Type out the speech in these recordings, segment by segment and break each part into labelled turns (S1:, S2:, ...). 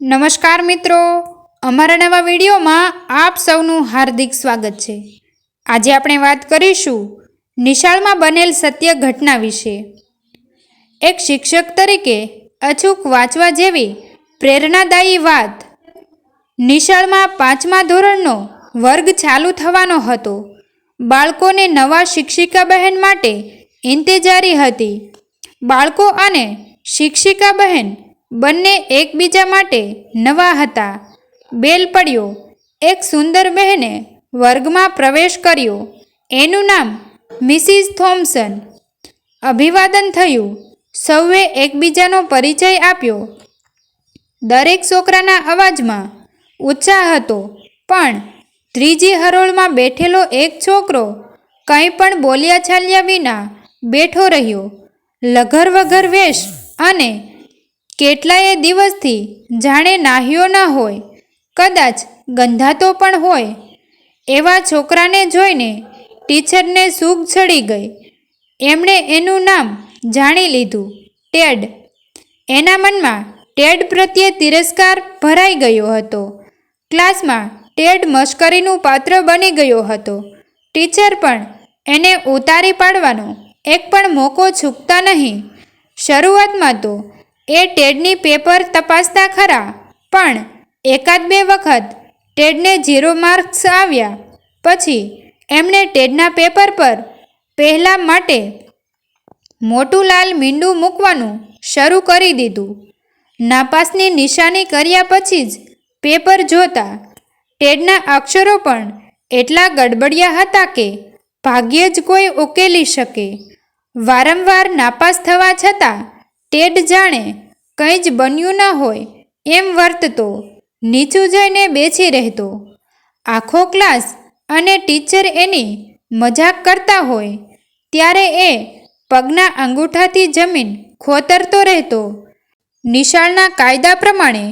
S1: નમસ્કાર મિત્રો, અમારા નવા વિડીયોમાં આપ સૌનું હાર્દિક સ્વાગત છે। આજે આપણે વાત કરીશું નિશાળમાં બનેલ સત્ય ઘટના વિશે। એક શિક્ષક તરીકે અચૂક વાંચવા જેવી પ્રેરણાદાયી વાત। નિશાળમાં 5મા ધોરણનો વર્ગ ચાલુ થવાનો હતો। બાળકોને નવા શિક્ષિકા બહેન માટે ઇંતેજારી હતી। બાળકો અને શિક્ષિકા બહેન બંને એકબીજા માટે નવા હતા। બેલ પડ્યો। એક સુંદર બહેને વર્ગમાં પ્રવેશ કર્યો। એનું નામ મિસિસ થોમ્સન। અભિવાદન થયું। સૌએ એકબીજાનો પરિચય આપ્યો। દરેક છોકરાના અવાજમાં ઉત્સાહ હતો, પણ ત્રીજી હરોળમાં બેઠેલો એક છોકરો કંઈ પણ બોલ્યા ચાલ્યા વિના બેઠો રહ્યો। લઘર-વઘર વેશ અને કેટલાય દિવસથી જાણે નાહ્યો ન હોય, કદાચ ગંધાતો પણ હોય। એવા છોકરાને જોઈને ટીચરને સૂગ ચડી ગઈ। એમણે એનું નામ જાણી લીધું, ટેડ। એના મનમાં ટેડ પ્રત્યે તિરસ્કાર ભરાઈ ગયો હતો। ક્લાસમાં ટેડ મશ્કરીનું પાત્ર બની ગયો હતો। ટીચર પણ એને ઉતારી પાડવાનો એક પણ મોકો ચૂકતા નહીં। શરૂઆતમાં તો એ ટેડની પેપર તપાસતા ખરા, પણ એકાદ બે વખત ટેડને 0 માર્ક્સ આવ્યા પછી એમણે ટેડના પેપર પર પહેલા માટે મોટું લાલ મીંડું મૂકવાનું શરૂ કરી દીધું। નાપાસની નિશાની કર્યા પછી જ પેપર જોતા ટેડના અક્ષરો પણ એટલા ગડબડિયા હતા કે ભાગ્યે જ કોઈ ઉકેલી શકે। વારંવાર નાપાસ થવા છતાં ટેડ જાણે કંઈ જ બન્યું ન હોય એમ વર્તતો, નીચું જોઈને બેસી રહેતો। આખો ક્લાસ અને ટીચર એની મજાક કરતા હોય ત્યારે એ પગના અંગૂઠાથી જમીન ખોતરતો રહેતો। નિશાળના કાયદા પ્રમાણે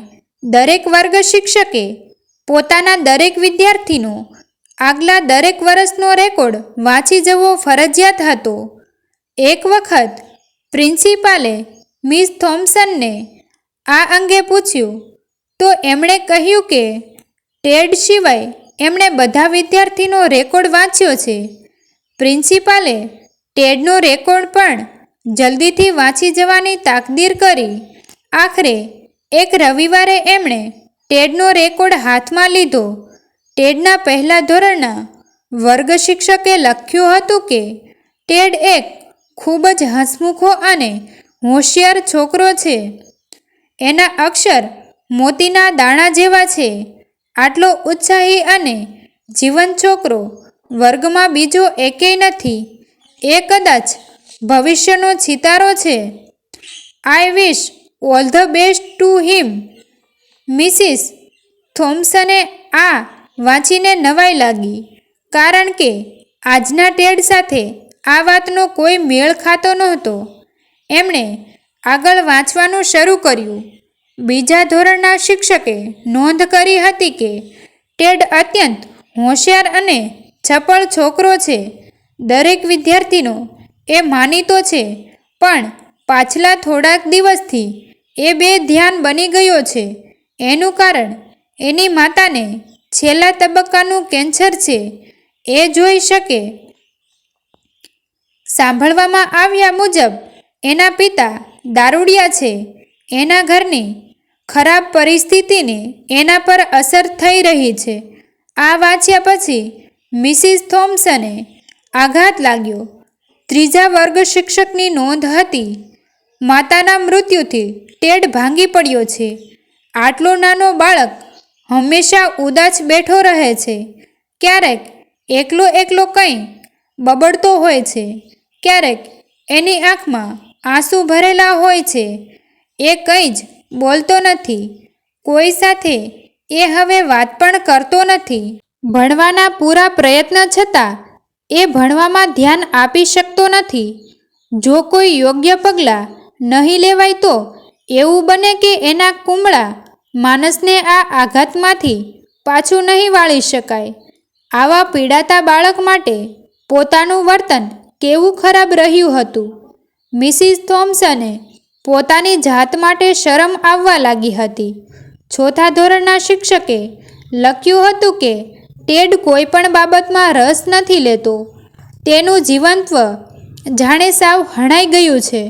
S1: દરેક વર્ગ શિક્ષકે પોતાના દરેક વિદ્યાર્થીનો આગલા દરેક વર્ષનો રેકોર્ડ વાંચી જવો ફરજિયાત હતો। એક વખત પ્રિન્સિપાલે મિસ થોમ્સનને આ અંગે પૂછ્યું તો એમણે કહ્યું કે ટેડ સિવાય એમણે બધા વિદ્યાર્થીનો રેકોર્ડ વાંચ્યો છે। પ્રિન્સિપાલે ટેડનો રેકોર્ડ પણ જલ્દીથી વાંચી જવાની તાકદીર કરી। આખરે એક રવિવારે એમણે ટેડનો રેકોર્ડ હાથમાં લીધો। ટેડના પહેલા ધોરણના વર્ગ શિક્ષકે લખ્યું હતું કે ટેડ એક ખૂબ જ હસમુખો અને હોશિયાર છોકરો છે। એના અક્ષર મોતીના દાણા જેવા છે। આટલો ઉત્સાહી અને જીવંત છોકરો વર્ગમાં બીજો એકેય નથી। એ કદાચ ભવિષ્યનો સિતારો છે। I wish all the best to him. Mrs થોમ્સને આ વાંચીને નવાઈ લાગી, કારણ કે આજના ટેડ સાથે આ વાતનો કોઈ મેળ ખાતો નહોતો। એમણે આગળ વાંચવાનું શરૂ કર્યું। બીજા ધોરણના શિક્ષકે નોંધ કરી હતી કે ટેડ અત્યંત હોશિયાર અને ચપળ છોકરો છે। દરેક વિદ્યાર્થીનો એ માનીતો છે, પણ પાછલા થોડાક દિવસથી એ બેધ્યાન બની ગયો છે। એનું કારણ એની માતાને છેલ્લા તબક્કાનું કેન્સર છે। એ જોઈ શકે। સાંભળવામાં આવ્યા મુજબ એના પિતા દારૂડિયા છે। એના ઘરની ખરાબ પરિસ્થિતિની એના પર અસર થઈ રહી છે। આ વાંચ્યા પછી મિસિસ થોમ્સને આઘાત લાગ્યો। ત્રીજા વર્ગ શિક્ષકની નોંધ હતી, માતાના મૃત્યુથી ટેડ ભાંગી પડ્યો છે। આટલો નાનો બાળક હંમેશા ઉદાસ બેઠો રહે છે। ક્યારેક એકલો એકલો કંઈ બબડતો હોય છે, ક્યારેક એની આંખમાં આંસુ ભરેલા હોય છે। એ કંઈ જ બોલતો નથી, કોઈ સાથે એ હવે વાત પણ કરતો નથી। ભણવાના પૂરા પ્રયત્ન છતાં એ ભણવામાં ધ્યાન આપી શકતો નથી। જો કોઈ યોગ્ય પગલાં નહીં લેવાય તો એવું બને કે એના કુમળા માનસને આ આઘાતમાંથી પાછું નહીં વાળી શકાય। આવા પીડાતા બાળક માટે પોતાનું વર્તન કેવું ખરાબ રહ્યું હતું। મિસિસ થોમ્સને પોતાની જાત માટે શરમ આવવા લાગી હતી। ચોથા ધોરણના શિક્ષકે લખ્યું હતું કે ટેડ કોઈ પણ બાબતમાં રસ નથી લેતો. તેનું જીવનત્વ જાણે સાવ હણાઈ ગયું છે.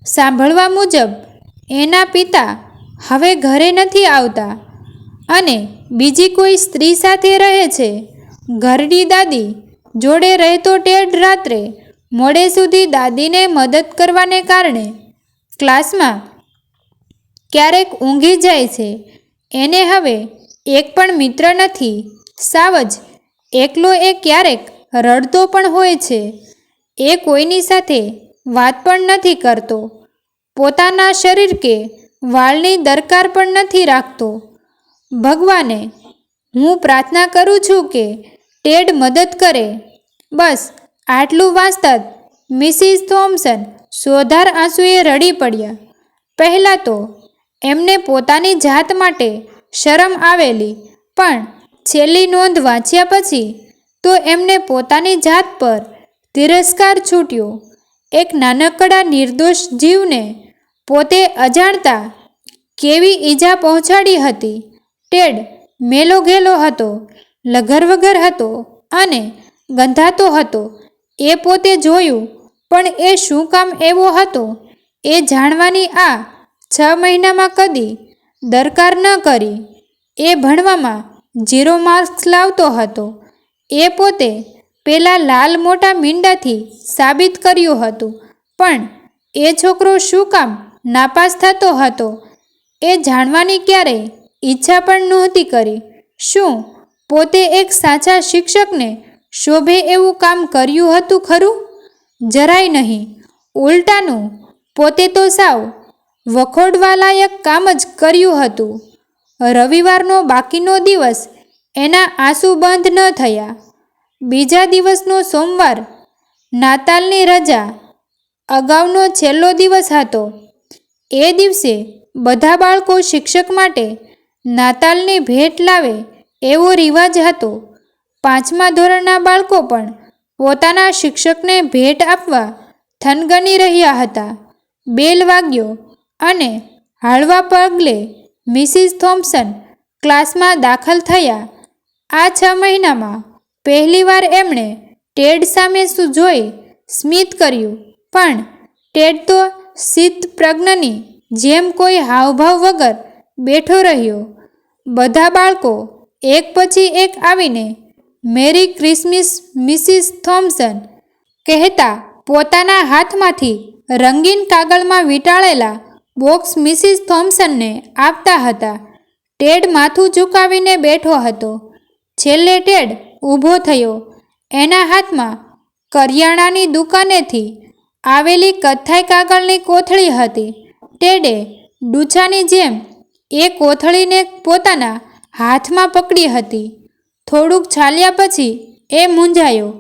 S1: સાંભળવા મુજબ એના પિતા હવે ઘરે નથી આવતા અને બીજી કોઈ સ્ત્રી સાથે રહે છે. ઘરની દાદી જોડે રહેતો ટેડ રાત્રે મોડે સુધી દાદીને મદદ કરવાને કારણે ક્લાસમાં ક્યારેક ઊંઘી જાય છે. એને હવે એક પણ મિત્ર નથી. સાવ જ એકલો એ ક્યારેક રડતો પણ હોય છે. એ કોઈની સાથે વાત પણ નથી કરતો. પોતાના શરીર કે વાળની દરકાર પણ નથી રાખતો. ભગવાને હું પ્રાર્થના કરું છું કે ટેડ મદદ કરે. બસ આટલું વાંચતાં જ મિસિસ થોમ્સન સોધાર આંસુએ રડી પડ્યા. પહેલાં તો એમને પોતાની જાત માટે શરમ આવેલી, પણ છેલ્લી નોંધ વાંચ્યા પછી તો એમને પોતાની જાત પર તિરસ્કાર છૂટ્યો. એક નાનકડા નિર્દોષ જીવને પોતે અજાણતા કેવી ઈજા પહોંચાડી હતી. ટેડ મેલો ઘેલો હતો, લગરવગર હતો અને ગંધાતો હતો. એ પોતે જોયું, પણ એ શું કામ એવો હતો એ જાણવાની આ 6 મહિનામાં કદી દરકાર ન કરી. એ ભણવામાં 0 માર્ક્સ લાવતો હતો. એ પોતે પેલા લાલ મોટા મીંડાથી સાબિત કર્યું હતું, પણ એ છોકરો શું કામ નાપાસ થતો હતો એ જાણવાની ક્યારેય ઈચ્છા પણ નહોતી કરી. શું પોતે એક સાચા શિક્ષકને શોભે એવું કામ કર્યું હતું ખરું? જરાય નહીં. ઉલટાનું પોતે તો સાવ વખોડવાલાયક કામ જ કર્યું હતું. રવિવારનો બાકીનો દિવસ એના આંસુ બંધ ન થયા. બીજા દિવસનો સોમવાર નાતાલની રજા અગાઉનો છેલ્લો દિવસ હતો. એ દિવસે બધા બાળકો શિક્ષક માટે નાતાલની ભેટ લાવે એવો રિવાજ હતો. 5મા ધોરણના બાળકો પણ પોતાના શિક્ષકને ભેટ આપવા થનગની રહ્યા હતા. બેલ વાગ્યો અને હળવા પગલે મિસિસ થોમ્સન ક્લાસમાં દાખલ થયા. આ 6 મહિનામાં પહેલીવાર એમણે ટેડ સામે જોઈ સ્મિત કર્યું, પણ ટેડ તો સ્થિતપ્રજ્ઞની જેમ કોઈ હાવભાવ વગર બેઠો રહ્યો. બધા બાળકો એક પછી એક આવીને મેરી ક્રિસમસ મિસિસ થોમ્સન કહેતા પોતાના હાથમાંથી રંગીન કાગળમાં વીંટાળેલા બોક્સ મિસિસ થોમ્સનને આપતા હતા. ટેડ માથું ઝુકાવીને બેઠો હતો. છેલ્લે ટેડ ઊભો થયો. એના હાથમાં કરિયાણાની દુકાનેથી આવેલી કથ્થાઈ કાગળની કોથળી હતી. ટેડે ડૂચાની જેમ એ કોથળીને પોતાના હાથમાં પકડી હતી. થોડુંક ચાલ્યા પછી એ મૂંઝાયો.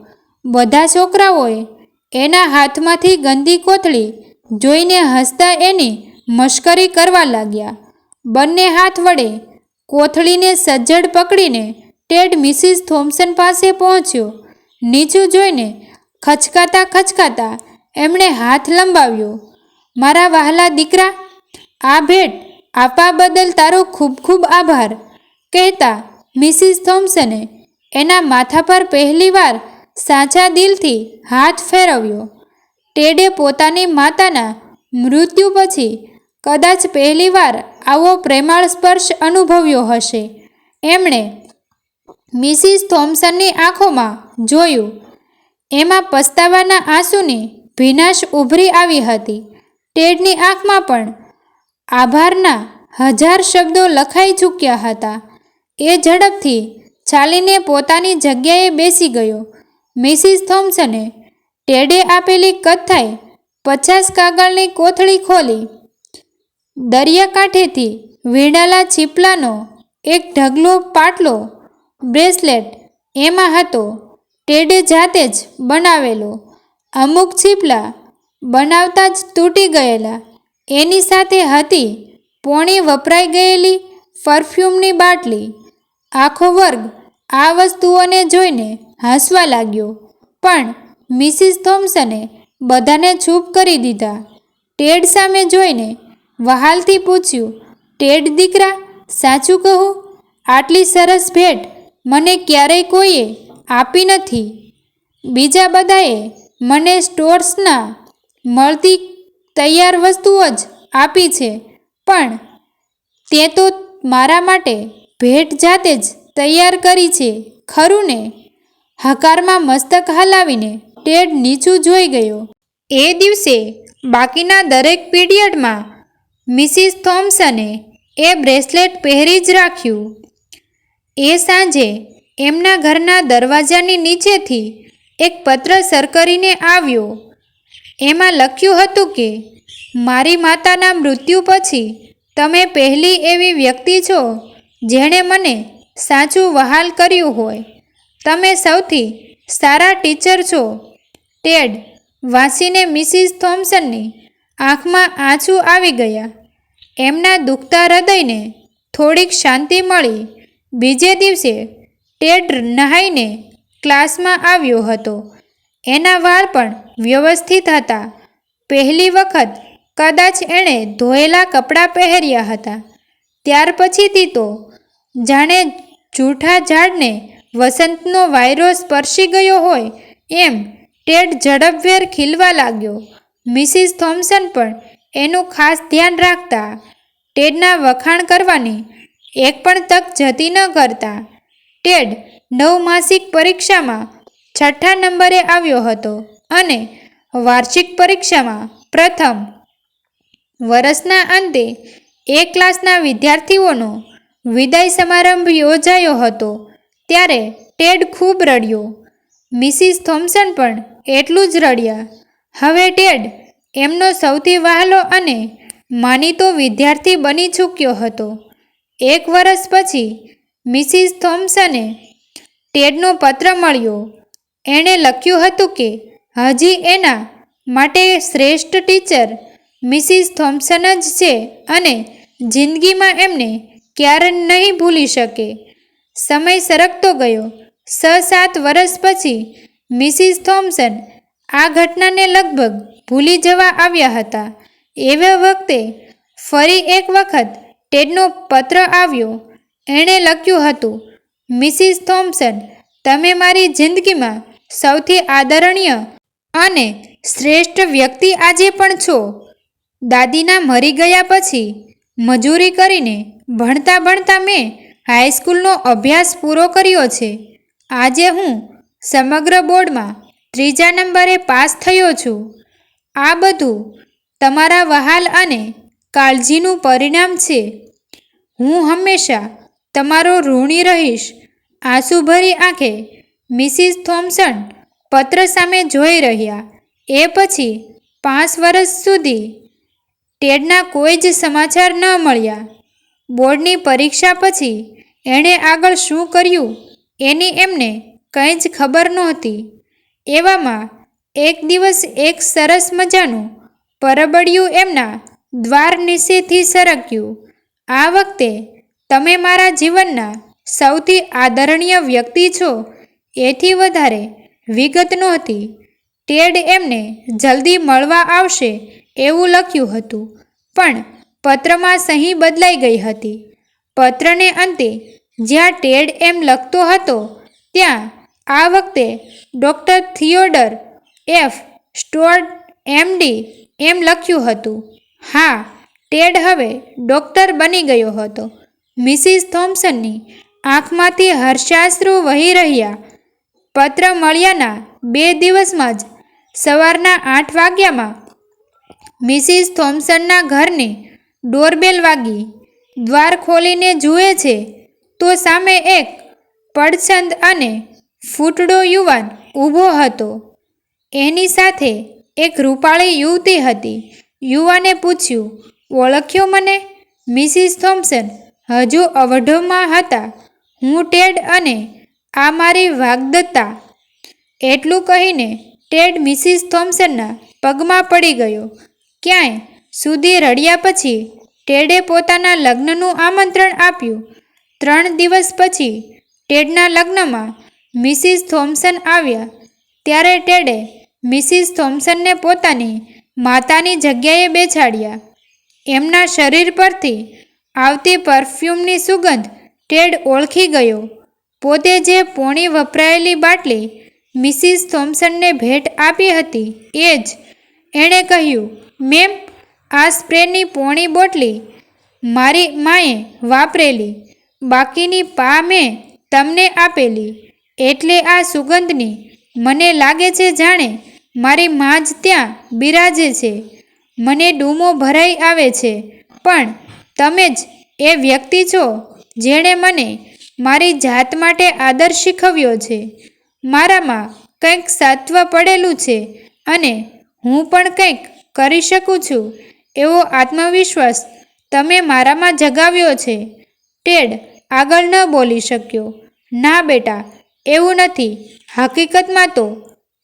S1: બધા છોકરાઓએ એના હાથમાંથી ગંદી કોથળી જોઈને હસતા એની મશ્કરી કરવા લાગ્યા. બંને હાથ વડે કોથળીને સજ્જડ પકડીને ટેડ મિસિસ થોમ્સન પાસે પહોંચ્યો. નીચું જોઈને ખચકાતા ખચકાતા એમણે હાથ લંબાવ્યો. મારા વહાલા દીકરા, આ ભેટ આપવા બદલ તારો ખૂબ ખૂબ આભાર, કહેતા મિસિસ થોમ્સને એના માથા પર પહેલીવાર સાચા દિલથી હાથ ફેરવ્યો. ટેડે પોતાની માતાના મૃત્યુ પછી કદાચ પહેલીવાર આવો પ્રેમાળ સ્પર્શ અનુભવ્યો હશે. એમણે મિસિસ થોમ્સનની આંખોમાં જોયું. એમાં પસ્તાવાના આંસુની ભીનાશ ઉભરી આવી હતી. ટેડની આંખમાં પણ આભારના 1000 શબ્દો લખાઈ ચૂક્યા હતા. એ ઝડપથી ચાલીને પોતાની જગ્યાએ બેસી ગયો. મિસિસ થોમ્સને ટેડે આપેલી કથ્થાઈ 50 કાગળની કોથળી ખોલી. દરિયાકાંઠેથી વીણાયેલા છીપલાનો એક ઢગલો પાટલો બ્રેસલેટ એમાં હતો. ટેડે જાતે જ બનાવેલો. અમુક છીપલા બનાવતા જ તૂટી ગયેલા. એની સાથે હતી પોણી વપરાઈ ગયેલી પરફ્યુમની બાટલી. આખો વર્ગ આ વસ્તુઓને જોઈને હસવા લાગ્યો, પણ મિસિસ થોમ્સને બધાને ચૂપ કરી દીધા. ટેડ સામે જોઈને વહાલથી પૂછ્યું, ટેડ દીકરા, સાચું કહું, આટલી સરસ ભેટ મને ક્યારેય કોઈએ આપી નથી. બીજા બધાએ મને સ્ટોર્સના મળતી તૈયાર વસ્તુઓ જ આપી છે, પણ તે તો મારા માટે ભેટ જાતે જ તૈયાર કરી છે, ખરું ને? હકારમાં મસ્તક હલાવીને ટેડ નીચું જોઈ ગયો. એ દિવસે બાકીના દરેક પીરિયડમાં મિસિસ થોમ્સને એ બ્રેસલેટ પહેરી જ રાખ્યું. એ સાંજે એમના ઘરના દરવાજાની નીચેથી એક પત્ર સરકરીને આવ્યો. એમાં લખ્યું હતું કે મારી માતાના મૃત્યુ પછી તમે પહેલી એવી વ્યક્તિ છો જેણે મને સાચું વહાલ કર્યું હોય. તમે સૌથી સારા ટીચર છો. ટેડ વાંચીને મિસિસ થોમ્સનની આંખમાં આંસુ આવી ગયા. એમના દુખતા હૃદયને થોડીક શાંતિ મળી. બીજે દિવસે ટેડ નહાઈને ક્લાસમાં આવ્યો હતો. એના વાળ પણ વ્યવસ્થિત હતા. પહેલી વખત કદાચ એણે ધોયેલા કપડાં પહેર્યા હતા. ત્યાર પછીથી તો જાણે જૂઠા ઝાડને વસંતનો વાયરો સ્પર્શી ગયો હોય એમ ટેડ ઝડપભેર ખીલવા લાગ્યો. મિસિસ થોમ્સન પણ એનું ખાસ ધ્યાન રાખતા. ટેડના વખાણ કરવાની એક પણ તક જતી ન કરતા. ટેડ 9 માસિક પરીક્ષામાં 6ઠ્ઠા નંબરે આવ્યો હતો અને વાર્ષિક પરીક્ષામાં પ્રથમ. વર્ષના અંતે એ ક્લાસના વિદ્યાર્થીઓનો વિદાય સમારંભ યોજાયો હતો. ત્યારે ટેડ ખૂબ રડ્યો. મિસિસ થોમ્સન પણ એટલું જ રડ્યા. હવે ટેડ એમનો સૌથી વહાલો અને માનીતો વિદ્યાર્થી બની ચૂક્યો હતો. 1 વર્ષ પછી મિસિસ થોમ્સને ટેડનો પત્ર મળ્યો. એણે લખ્યું હતું કે હજી એના માટે શ્રેષ્ઠ ટીચર મિસિસ થોમ્સન જ છે અને જિંદગીમાં એમને ક્યારે નહીં ભૂલી શકે. સમય સરકતો ગયો. 6-7 વર્ષ પછી મિસિસ થોમ્સન આ ઘટનાને લગભગ ભૂલી જવા આવ્યા હતા. એવા વખતે ફરી એક વખત ટેડનો પત્ર આવ્યો. એણે લખ્યું હતું, મિસિસ થોમ્સન, તમે મારી જિંદગીમાં સૌથી આદરણીય અને શ્રેષ્ઠ વ્યક્તિ આજે પણ છો. દાદીના મરી ગયા પછી મજૂરી કરીને ભણતા ભણતા મેં હાઈસ્કૂલનો અભ્યાસ પૂરો કર્યો છે. આજે હું સમગ્ર બોર્ડમાં 3જા નંબરે પાસ થયો છું. આ બધું તમારા વહાલ અને કાળજીનું પરિણામ છે. હું હંમેશા તમારો ઋણી રહીશ. આંસુભરી આંખે મિસિસ થોમ્સન પત્ર સામે જોઈ રહ્યા. એ પછી 5 વર્ષ સુધી ટેડના કોઈ જ સમાચાર ન મળ્યા. બોર્ડની પરીક્ષા પછી એણે આગળ શું કર્યું એની એમને કંઈ જ ખબર નહોતી. એવામાં એક દિવસ એક સરસ મજાનું પરબડિયું એમના દ્વાર નીચેથી સરક્યું. આ વખતે તમે મારા જીવનના સૌથી આદરણીય વ્યક્તિ છો એથી વધારે વિગત નહોતી. ટેડ એમને જલ્દી મળવા આવશે એવું લખ્યું હતું, પણ પત્રમાં સહી બદલાઈ ગઈ હતી. પત્રને અંતે જ્યાં ટેડ એમ લખતો હતો ત્યાં આ વખતે ડૉક્ટર થિયોડર એફ. સ્ટોર્ડ એમ.ડી. એમ લખ્યું હતું. હા, ટેડ હવે ડૉક્ટર બની ગયો હતો. મિસિસ થોમ્સનની આંખમાંથી હર્ષાશ્રુ વહી રહ્યા. પત્ર મળ્યાના 2 દિવસમાં જ સવારના 8 વાગ્યામાં મિસિસ થોમ્સનના ઘરની ડોરબેલ વાગી. દ્વાર ખોલીને જુએ છે તો સામે એક પડછંદ અને ફૂટડો યુવાન ઊભો હતો. એની સાથે એક રૂપાળી યુવતી હતી. યુવાને પૂછ્યું, ઓળખ્યો મને? મિસિસ થોમ્સન હજુ અવઢવમાં હતા. હું ટેડ અને આ મારી વાગ્દત્તા. એટલું કહીને ટેડ મિસિસ થોમ્સનના પગમાં પડી ગયો. ક્યાંય સુધી રડ્યા પછી ટેડે પોતાના લગ્નનું આમંત્રણ આપ્યું. 3 દિવસ પછી ટેડના લગ્નમાં મિસિસ થોમ્સન આવ્યા. ત્યારે ટેડે મિસિસ થોમ્સનને પોતાની માતાની જગ્યાએ બેસાડ્યા. એમના શરીર પરથી આવતી પરફ્યુમની સુગંધ ટેડ ઓળખી ગયો. પોતે જે પોણી વપરાયેલી બાટલી મિસિસ થોમ્સનને ભેટ આપી હતી એ જ. એણે કહ્યું, મેમ, આ સ્પ્રેની પોણી બોટલી મારી માએ વાપરેલી, બાકીની પા મેં તમને આપેલી. એટલે આ સુગંધની મને લાગે છે જાણે મારી મા જ ત્યાં બિરાજે છે. મને ડૂમો ભરાઈ આવે છે, પણ તમે જ એ વ્યક્તિ છો જેણે મને મારી જાત માટે આદર શીખવ્યો છે. મારામાં કંઈક સત્વ પડેલું છે અને હું પણ કંઈક કરી શકું છું એવો આત્મવિશ્વાસ તમે મારામાં જગાવ્યો છે. ટેડ આગળ ન બોલી શક્યો. ના બેટા, એવું નથી. હકીકતમાં તો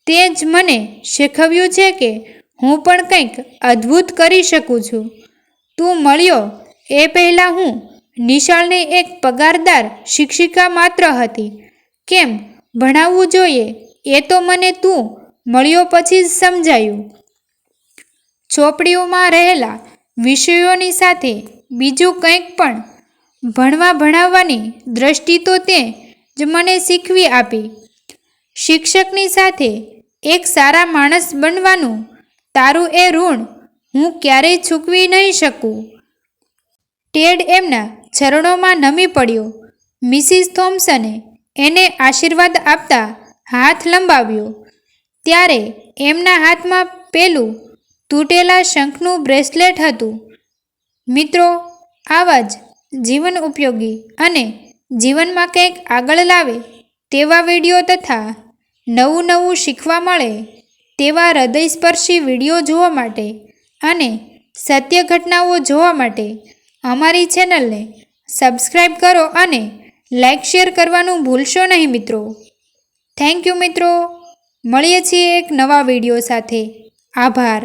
S1: તે જ મને શીખવ્યું છે કે હું પણ કંઈક અદ્ભુત કરી શકું છું. તું મળ્યો એ પહેલાં હું નિશાળની એક પગારદાર શિક્ષિકા માત્ર હતી. કેમ ભણાવવું જોઈએ એ તો મને તું મળ્યો પછી જ સમજાયું. ચોપડીઓમાં રહેલા વિષયોની સાથે બીજું કંઈક પણ ભણાવવાની દ્રષ્ટિ તો તે જ મને શીખવી આપી. શિક્ષકની સાથે એક સારા માણસ બનવાનું તારું એ ઋણ હું ક્યારેય ચૂકવી નહીં શકું. ટેડ એમના ચરણોમાં નમી પડ્યો. મિસિસ થોમ્સને એને આશીર્વાદ આપતા હાથ લંબાવ્યો ત્યારે એમના હાથમાં પેલું તૂટેલા શંખનું બ્રેસલેટ હતું. મિત્રો, આવા જ જીવન ઉપયોગી અને જીવનમાં કંઈક આગળ લાવે તેવા વિડીયો તથા નવું નવું શીખવા મળે તેવા હૃદયસ્પર્શી વિડીયો જોવા માટે અને સત્ય ઘટનાઓ જોવા માટે અમારી ચેનલને સબસ્ક્રાઈબ કરો અને લાઈક શેર કરવાનું ભૂલશો નહીં મિત્રો. થેન્ક યુ મિત્રો. મળીએ છીએ એક નવા વિડીયો સાથે. આભાર.